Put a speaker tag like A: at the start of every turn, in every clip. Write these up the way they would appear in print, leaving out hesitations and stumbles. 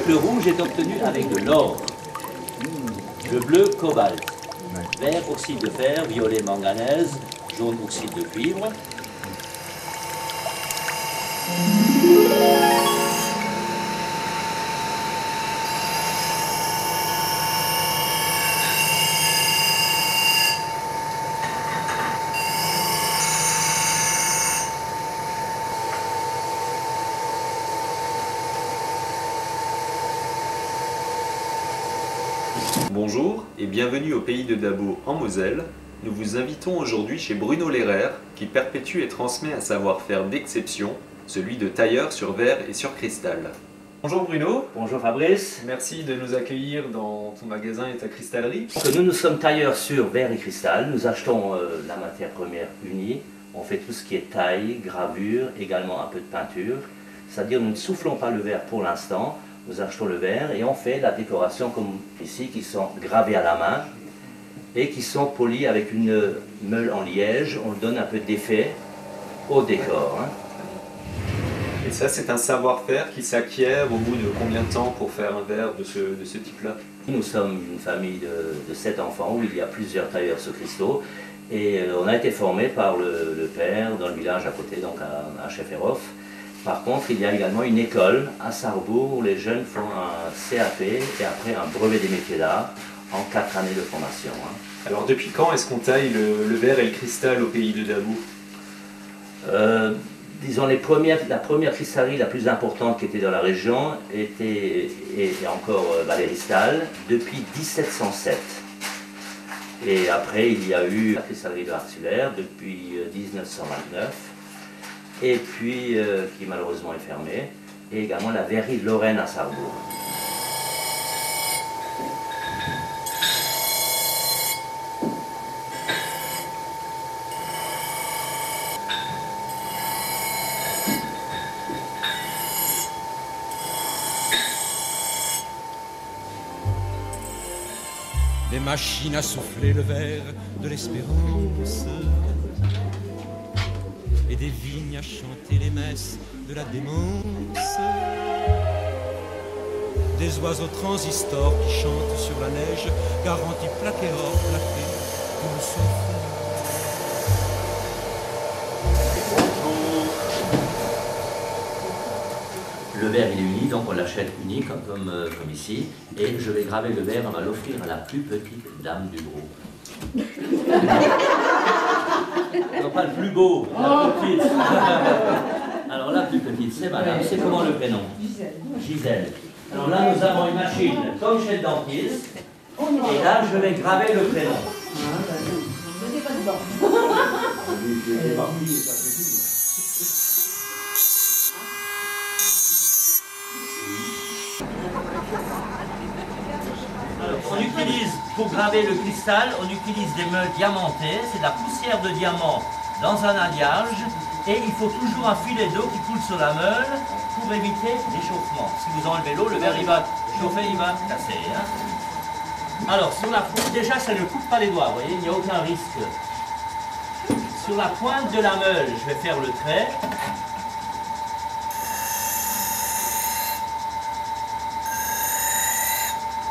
A: Le rouge est obtenu avec de l'or, le bleu cobalt, vert oxyde de fer, violet manganèse, jaune oxyde de cuivre.
B: Bonjour et bienvenue au pays de Dabo en Moselle. Nous vous invitons aujourd'hui chez Bruno Lehrer qui perpétue et transmet un savoir-faire d'exception, celui de tailleur sur verre et sur cristal. Bonjour Bruno.
A: Bonjour Fabrice.
B: Merci de nous accueillir dans ton magasin et ta cristallerie.
A: Nous sommes tailleurs sur verre et cristal. Nous achetons la matière première unie. On fait tout ce qui est taille, gravure, également un peu de peinture. C'est-à-dire nous ne soufflons pas le verre pour l'instant. Nous achetons le verre et on fait la décoration comme ici, qui sont gravées à la main et qui sont polies avec une meule en liège. On donne un peu d'effet au décor.
B: Et ça, c'est un savoir-faire qui s'acquiert au bout de combien de temps pour faire un verre de ce type-là?
A: Nous sommes une famille de 7 enfants où il y a plusieurs tailleurs sur cristaux et on a été formés par le père dans le village à côté, donc à Chefferhoff. Par contre, il y a également une école à Sarrebourg où les jeunes font un CAP et après un brevet des métiers d'art en 4 années de formation.
B: Alors depuis quand est-ce qu'on taille le verre et le cristal au pays de Dabo?
A: Disons, la première cristallerie la plus importante qui était dans la région était encore Valéry Stahl depuis 1707. Et après, il y a eu la cristallerie de Artulaire depuis 1929. Et puis qui malheureusement est fermée, et également la verrerie de Lorraine à Sarrebourg.
C: Des machines à souffler le verre de l'espérance et des vignes à chanter les messes de la démence, des oiseaux transistors qui chantent sur la neige, garantie plaqué or plaqué, tout le son.
A: Le verre il est uni, donc on l'achète uni comme ici, et je vais graver le verre, on va l'offrir à la plus petite dame du groupe. Non, pas le plus beau, la plus petite. Alors la plus petite, c'est madame. C'est comment le prénom? Gisèle. Gisèle. Alors là, nous avons une machine comme chez le dentiste. Et là, je vais graver le prénom. On utilise, pour graver le cristal, on utilise des meules diamantées, c'est de la poussière de diamant dans un alliage, et il faut toujours un filet d'eau qui coule sur la meule pour éviter l'échauffement. Si vous enlevez l'eau, le verre il va chauffer, il va casser. Alors, déjà ça ne coupe pas les doigts, vous voyez, il n'y a aucun risque. Sur la pointe de la meule, je vais faire le trait.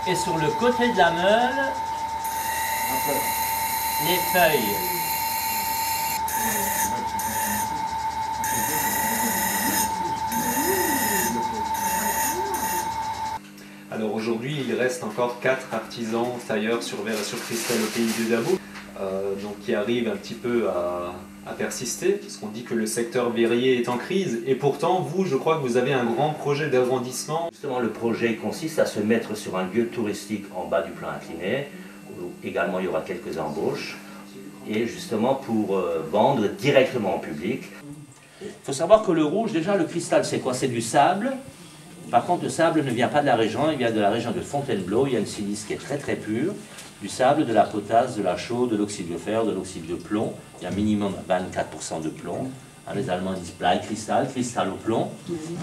A: Et sur le côté de la meule, les feuilles.
B: Alors aujourd'hui, il reste encore 4 artisans tailleurs sur verre et sur cristal au pays de Dabo, donc qui arrivent un petit peu à persister, parce qu'on dit que le secteur verrier est en crise, et pourtant, vous, je crois que vous avez un grand projet d'agrandissement.
A: Justement, le projet consiste à se mettre sur un lieu touristique en bas du plan incliné, où également il y aura quelques embauches, et justement pour vendre directement au public. Il faut savoir que le rouge, déjà le cristal c'est quoi? C'est du sable. Par contre, le sable ne vient pas de la région, il vient de la région de Fontainebleau, il y a une silice qui est très très pure. Du sable, de la potasse, de la chaux, de l'oxyde de fer, de l'oxyde de plomb. Il y a minimum 24% de plomb. Les Allemands disent Bleicristal, cristal au plomb.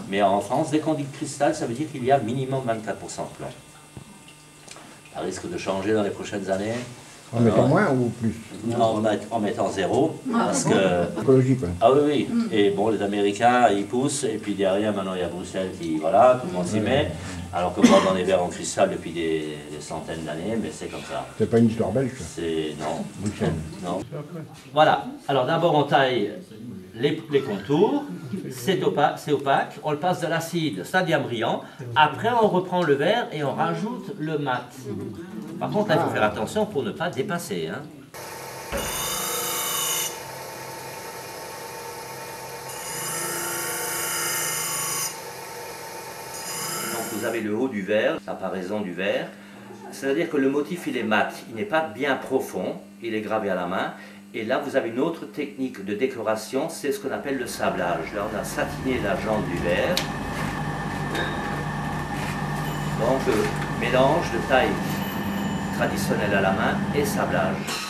A: Mais en France, dès qu'on dit cristal, ça veut dire qu'il y a minimum 24% de plomb. Ça risque de changer dans les prochaines années.
D: En mettant moins ou plus?
E: En mettant 0, parce que...
D: Écologique, quoi.
E: Ah oui, oui. Et bon, les Américains, ils poussent, et puis derrière, maintenant, il y a Bruxelles qui, voilà, tout le monde s'y met. Alors que moi, dans des verres en cristal depuis des centaines d'années, mais c'est comme ça.
D: C'est pas une histoire belge, ça.
E: C'est... non.
D: Bruxelles.
E: Non.
A: Voilà, alors d'abord on taille les contours, c'est opaque, on le passe de l'acide stadium brillant, après on reprend le verre et on rajoute le mat. Par contre là il faut faire attention pour ne pas dépasser. Hein. Donc vous avez le haut du verre, l'apparaison du verre, c'est-à-dire que le motif il est mat, il n'est pas bien profond, il est gravé à la main. Et là, vous avez une autre technique de décoration, c'est ce qu'on appelle le sablage. Là, on a satiné la jambe du verre. Donc, mélange de taille traditionnelle à la main et sablage.